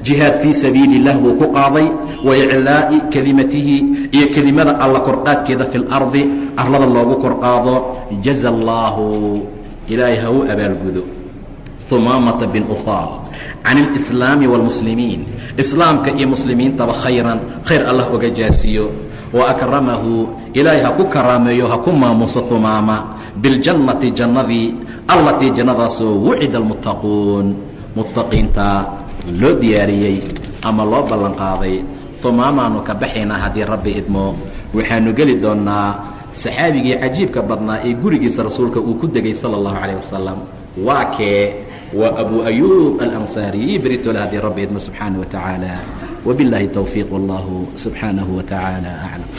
S1: jihaad fii sabiili اllah buu ku qaaday waiclaa'i kelimatihi iyo kelimada alla korqaadkeeda fi اlardi arlada loogu korqaado jaza allaahu ilaahay ha u abaalgudo humaamata bin uhaal can اlislaami wاlmuslimiin islaamka iyo muslimiintaba khayran khayr allah oga jaasiyo wa akramahu ilaahay ha ku karaameeyo ha ku maamuso humaama biاljannati jannadii allatii jannadaasoo wucida almuttaquun muttaqiinta loo diyaariyey ama loo ballan qaaday humaamaanu ka baxaynaa haddii rabbi idmo waxaanu geli doonnaa saxaabigii cajiibka badnaa ee gurigiisa rasuulka uu ku degay sala اllahu calayh wasalam waa kee waa abu ayuub alansaariy beritole haddii rabbi idmo subxaanaه wa tacaala wabiاllahi towfiiq wallahu subxaanahu wa tacaala aclam